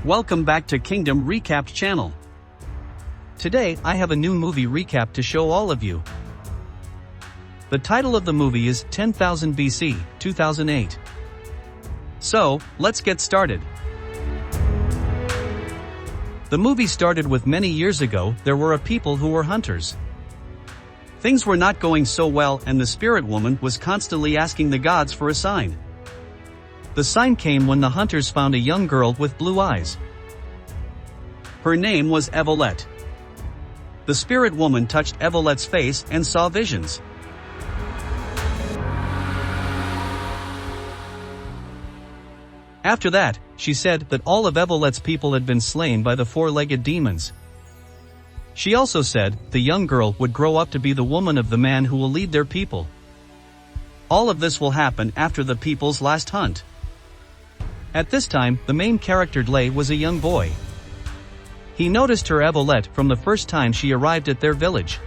Welcome back to Kingdom Recapped channel. Today I have a new movie recap to show all of you. The title of the movie is 10,000 BC, 2008. So, let's get started. The movie started with many years ago. There were a people who were hunters. Things were not going so well and the spirit woman was constantly asking the gods for a sign. The sign came when the hunters found a young girl with blue eyes. Her name was Evolet. The spirit woman touched Evolet's face and saw visions. After that, she said that all of Evolet's people had been slain by the four-legged demons. She also said the young girl would grow up to be the woman of the man who will lead their people. All of this will happen after the people's last hunt. At this time, the main character D'leh was a young boy. He noticed her Evolet from the first time she arrived at their village.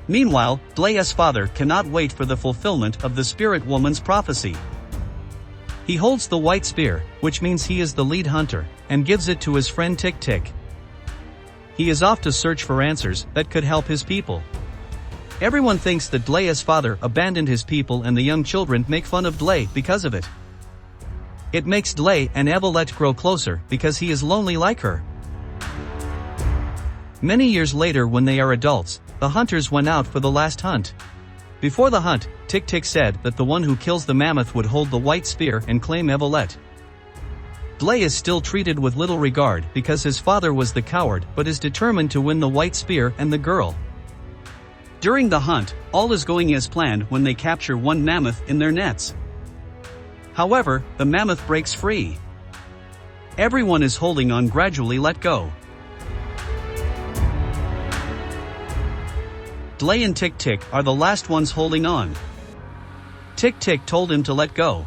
Meanwhile, D'leh's father cannot wait for the fulfillment of the spirit woman's prophecy. He holds the white spear, which means he is the lead hunter, and gives it to his friend Tic Tic. He is off to search for answers that could help his people. Everyone thinks that D'leh's father abandoned his people and the young children make fun of D'leh because of it. It makes D'leh and Evolet grow closer because he is lonely like her. Many years later, when they are adults, the hunters went out for the last hunt. Before the hunt, Tic Tic said that the one who kills the mammoth would hold the white spear and claim Evolet. D'leh is still treated with little regard because his father was the coward but is determined to win the white spear and the girl. During the hunt, all is going as planned when they capture one mammoth in their nets. However, the mammoth breaks free. Everyone is holding on, gradually let go. D'leh and Tic Tic are the last ones holding on. Tic Tic told him to let go.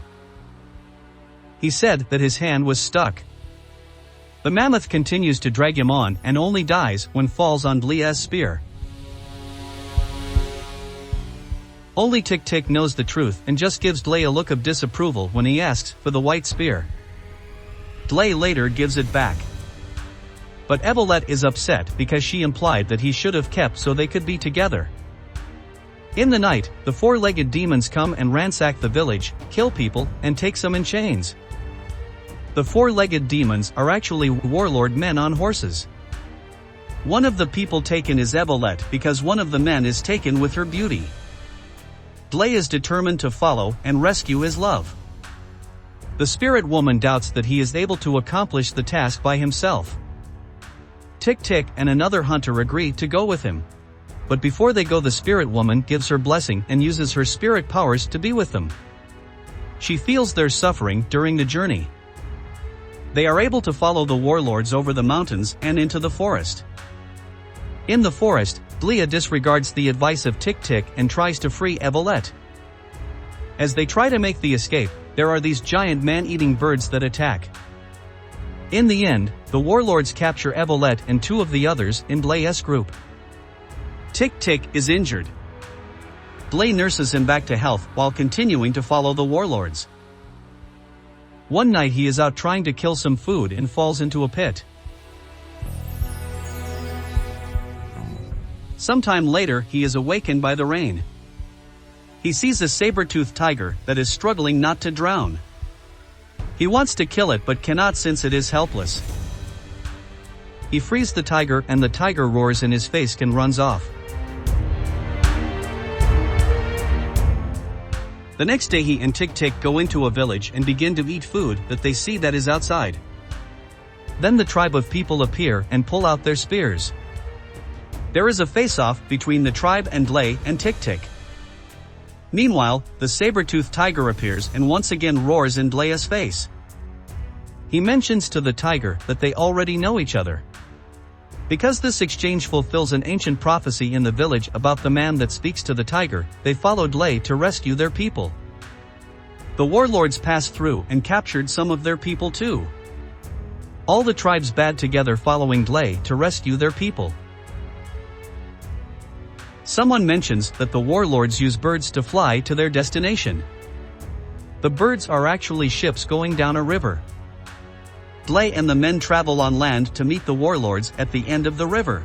He said that his hand was stuck. The mammoth continues to drag him on and only dies when falls on D'leh's spear. Only Tic Tic knows the truth and just gives D'leh a look of disapproval when he asks for the white spear. D'leh later gives it back. But Evolet is upset because she implied that he should have kept so they could be together. In the night, the four-legged demons come and ransack the village, kill people, and take some in chains. The four-legged demons are actually warlord men on horses. One of the people taken is Evolet because one of the men is taken with her beauty. D'leh is determined to follow and rescue his love. The spirit woman doubts that he is able to accomplish the task by himself. Tic Tic and another hunter agree to go with him. But before they go, the spirit woman gives her blessing and uses her spirit powers to be with them. She feels their suffering during the journey. They are able to follow the warlords over the mountains and into the forest. In the forest, D'leh disregards the advice of Tic Tic and tries to free Evolet. As they try to make the escape, there are these giant man-eating birds that attack. In the end, the warlords capture Evolet and two of the others in D'leh's group. Tic Tic is injured. D'leh nurses him back to health while continuing to follow the warlords. One night he is out trying to kill some food and falls into a pit. Sometime later, he is awakened by the rain. He sees a saber-toothed tiger that is struggling not to drown. He wants to kill it but cannot since it is helpless. He frees the tiger and the tiger roars in his face and runs off. The next day he and Tic Tic go into a village and begin to eat food that they see that is outside. Then the tribe of people appear and pull out their spears. There is a face-off between the tribe and D'leh and Tic Tic. Meanwhile, the saber-toothed tiger appears and once again roars in D'leh's face. He mentions to the tiger that they already know each other. Because this exchange fulfills an ancient prophecy in the village about the man that speaks to the tiger, they follow D'leh to rescue their people. The warlords passed through and captured some of their people too. All the tribes band together following D'leh to rescue their people. Someone mentions that the warlords use birds to fly to their destination. The birds are actually ships going down a river. D'leh and the men travel on land to meet the warlords at the end of the river.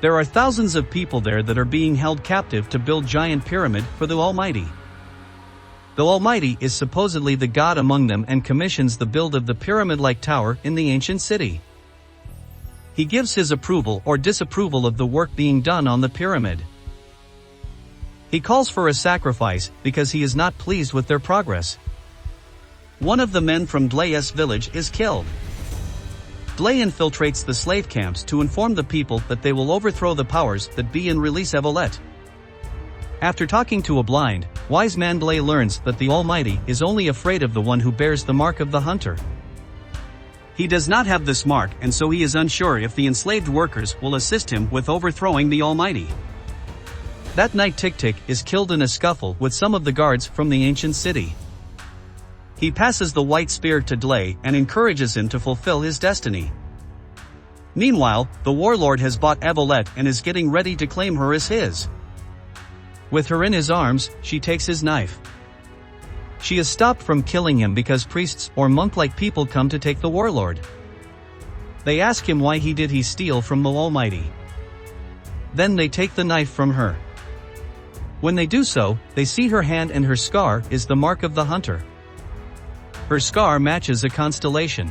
There are thousands of people there that are being held captive to build giant pyramid for the Almighty. The Almighty is supposedly the god among them and commissions the build of the pyramid-like tower in the ancient city. He gives his approval or disapproval of the work being done on the pyramid. He calls for a sacrifice because he is not pleased with their progress. One of the men from D'leh's village is killed. D'leh infiltrates the slave camps to inform the people that they will overthrow the powers that be and release Evolet. After talking to a blind, wise man, D'leh learns that the Almighty is only afraid of the one who bears the mark of the hunter. He does not have this mark, and so he is unsure if the enslaved workers will assist him with overthrowing the Almighty. That night Tic Tic is killed in a scuffle with some of the guards from the ancient city. He passes the white spear to D'leh and encourages him to fulfill his destiny. Meanwhile, the warlord has bought Evolet and is getting ready to claim her as his. With her in his arms, she takes his knife. She is stopped from killing him because priests or monk-like people come to take the warlord. They ask him why he did steal from the Almighty. Then they take the knife from her. When they do so, they see her hand and her scar is the mark of the hunter. Her scar matches a constellation.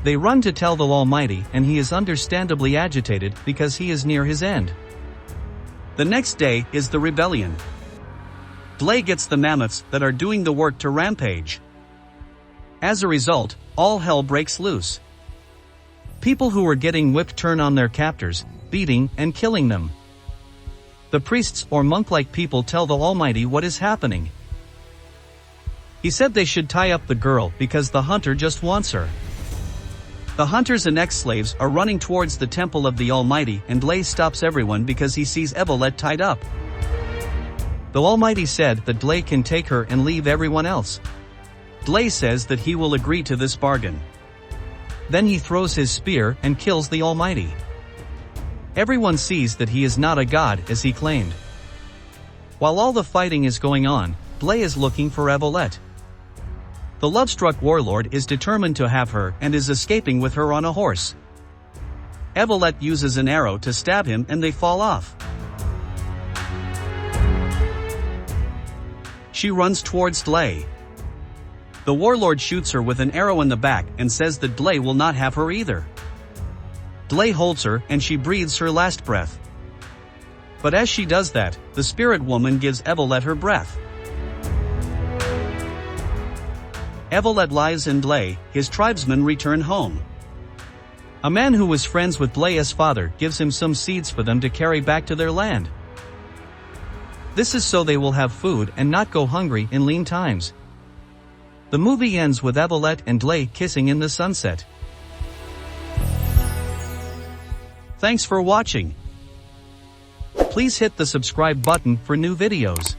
They run to tell the Almighty and he is understandably agitated because he is near his end. The next day is the rebellion. D'leh gets the mammoths that are doing the work to rampage. As a result, all hell breaks loose. People who were getting whipped turn on their captors, beating and killing them. The priests or monk-like people tell the Almighty what is happening. He said they should tie up the girl because the hunter just wants her. The hunters and ex-slaves are running towards the temple of the Almighty and D'leh stops everyone because he sees Evolet tied up. The Almighty said that D'leh can take her and leave everyone else. D'leh says that he will agree to this bargain. Then he throws his spear and kills the Almighty. Everyone sees that he is not a god as he claimed. While all the fighting is going on, D'leh is looking for Evolet. The love-struck warlord is determined to have her and is escaping with her on a horse. Evolet uses an arrow to stab him and they fall off. She runs towards D'leh. The warlord shoots her with an arrow in the back and says that D'leh will not have her either. D'leh holds her and she breathes her last breath. But as she does that, the spirit woman gives Evolet her breath. Evolet lies in D'leh, his tribesmen return home. A man who was friends with D'leh's father gives him some seeds for them to carry back to their land. This is so they will have food and not go hungry in lean times. The movie ends with Evolet and D'leh kissing in the sunset. Thanks for watching. Please hit the subscribe button for new videos.